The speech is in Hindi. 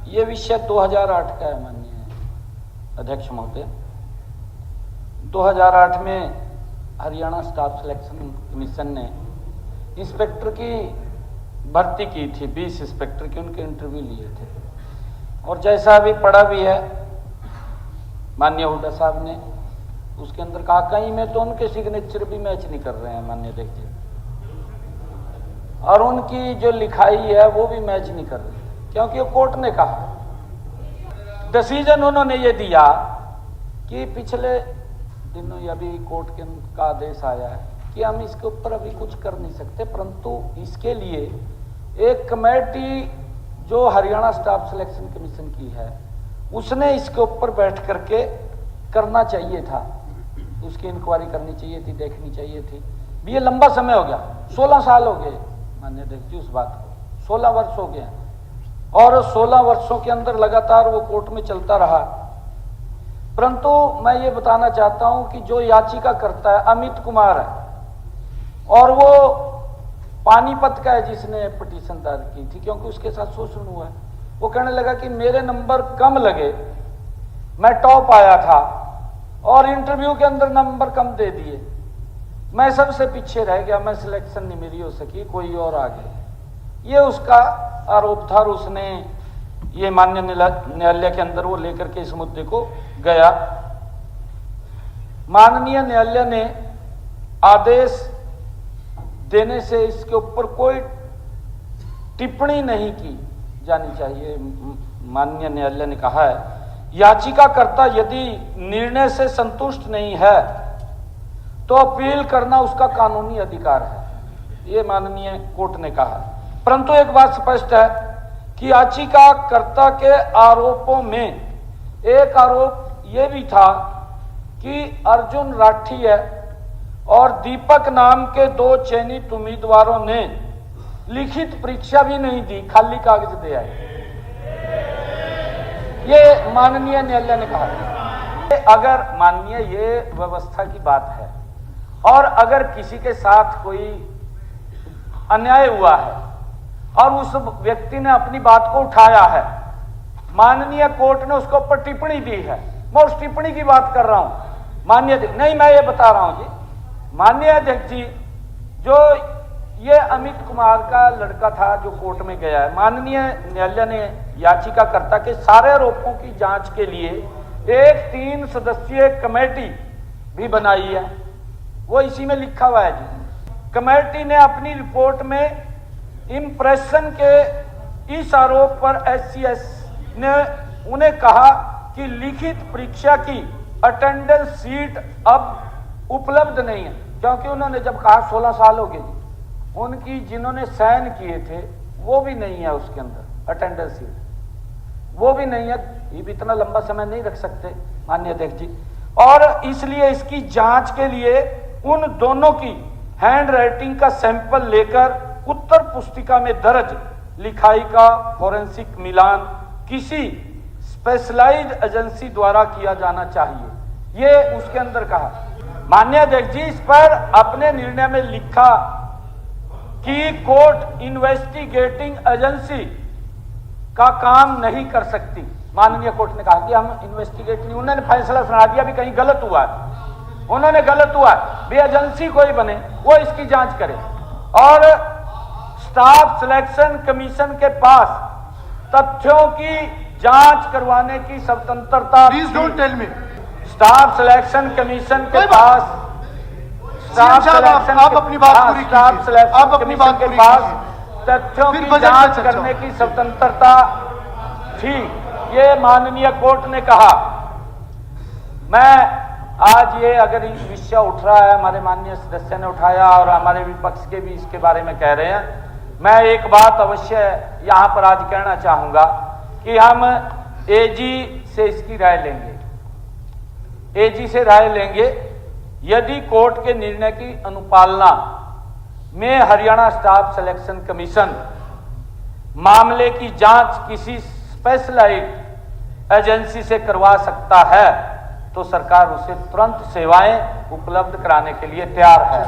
ये विषय 2008 का है माननीय अध्यक्ष महोदय। 2008 में हरियाणा स्टाफ सिलेक्शन कमीशन ने इंस्पेक्टर की भर्ती की थी, 20 इंस्पेक्टर की, उनके इंटरव्यू लिए थे। और जैसा अभी पढ़ा भी है माननीय हुड्डा साहब ने, उसके अंदर कहा कहीं में तो उनके सिग्नेचर भी मैच नहीं कर रहे हैं माननीय अध्यक्ष जी, और उनकी जो लिखाई है वो भी मैच नहीं कर रही, क्योंकि वो कोर्ट ने कहा, डिसीजन उन्होंने ये दिया कि पिछले दिनों अभी कोर्ट का आदेश आया है कि हम इसके ऊपर अभी कुछ कर नहीं सकते, परंतु इसके लिए एक कमेटी जो हरियाणा स्टाफ सिलेक्शन कमीशन की है उसने इसके ऊपर बैठ करके करना चाहिए था, उसकी इंक्वायरी करनी चाहिए थी, देखनी चाहिए थी। ये लंबा समय हो गया, 16 साल हो गए माननीय अध्यक्ष जी उस बात को, 16 वर्ष हो गए, और 16 वर्षों के अंदर लगातार वो कोर्ट में चलता रहा। परंतु मैं ये बताना चाहता हूं कि जो याचिका करता है अमित कुमार है, और वो पानीपत का है जिसने पिटीशन दायर की थी, क्योंकि उसके साथ शोषण हुआ है। वो कहने लगा कि मेरे नंबर कम लगे, मैं टॉप आया था और इंटरव्यू के अंदर नंबर कम दे दिए, मैं सबसे पीछे रह गया, मैं सिलेक्शन नहीं मेरी हो सकी, कोई और आ गया। ये उसका आरोप था, और उसने ये माननीय न्यायालय के अंदर वो लेकर के इस मुद्दे को गया। माननीय न्यायालय ने आदेश देने से इसके ऊपर कोई टिप्पणी नहीं की जानी चाहिए। माननीय न्यायालय ने कहा है याचिकाकर्ता यदि निर्णय से संतुष्ट नहीं है तो अपील करना उसका कानूनी अधिकार है, ये माननीय कोर्ट ने कहा। परंतु एक बात स्पष्ट है कि याचिकाकर्ता के आरोपों में एक आरोप यह भी था कि अर्जुन राठिया और दीपक नाम के 2 चयनित उम्मीदवारों ने लिखित परीक्षा भी नहीं दी, खाली कागज दे आए, ये माननीय न्यायालय ने कहा। अगर माननीय ये व्यवस्था की बात है और अगर किसी के साथ कोई अन्याय हुआ है और उस व्यक्ति ने अपनी बात को उठाया है, माननीय कोर्ट ने उसके ऊपर टिप्पणी दी है, मैं उस टिप्पणी की बात कर रहा हूं माननीय नहीं, मैं ये बता रहा हूं जी माननीय अध्यक्ष जी, जो ये अमित कुमार का लड़का था जो कोर्ट में गया है, माननीय न्यायालय ने याचिकाकर्ता के सारे आरोपों की जांच के लिए एक 3 सदस्यीय कमेटी भी बनाई है, वो इसी में लिखा हुआ है जी। कमेटी ने अपनी रिपोर्ट में इंप्रेशन के इस आरोप पर SCS ने उन्हें कहा कि लिखित परीक्षा की अटेंडेंस सीट अब उपलब्ध नहीं है, क्योंकि उन्होंने जब कहा 16 साल हो गए जी, उनकी जिन्होंने साइन किए थे वो भी नहीं है उसके अंदर अटेंडेंस सीट, वो भी नहीं है। ये भी इतना लंबा समय नहीं रख सकते माननीय अध्यक्ष जी, और इसलिए इसकी जांच के लिए उन दोनों की हैंड राइटिंग का सैंपल लेकर उत्तर पुस्तिका में दर्ज लिखाई का फोरेंसिक मिलान किसी स्पेशलाइज्ड एजेंसी द्वारा किया जाना चाहिए, ये उसके अंदर कहा। माननीय अध्यक्ष जी इस पर अपने निर्णय में लिखा कि कोर्ट इन्वेस्टिगेटिंग एजेंसी का काम नहीं कर सकती। माननीय कोर्ट ने कहा कि हम इन्वेस्टिगेट नहीं, उन्होंने फैसला सुना दिया भी कहीं गलत हुआ है, उन्होंने गलत हुआ है भी एजेंसी कोई बने वो इसकी जांच करे, और स्टाफ सिलेक्शन कमीशन के पास तथ्यों की जांच करवाने की स्वतंत्रता। Please don't tell me. Staff selection commission के पास आप अपनी बात पूरी कीजिए, आप अपनी बात के पूरी पास कीजिए। तथ्यों की जांच करने की स्वतंत्रता थी, ये माननीय कोर्ट ने कहा। मैं आज ये अगर विषय उठ रहा है, हमारे माननीय सदस्य ने उठाया और हमारे विपक्ष के भी इसके बारे में कह रहे हैं, मैं एक बात अवश्य यहां पर आज कहना चाहूंगा कि हम एजी से इसकी राय लेंगे, एजी से राय लेंगे। यदि कोर्ट के निर्णय की अनुपालना में हरियाणा स्टाफ सिलेक्शन कमीशन मामले की जांच किसी स्पेशलाइज्ड एजेंसी से करवा सकता है तो सरकार उसे तुरंत सेवाएं उपलब्ध कराने के लिए तैयार है।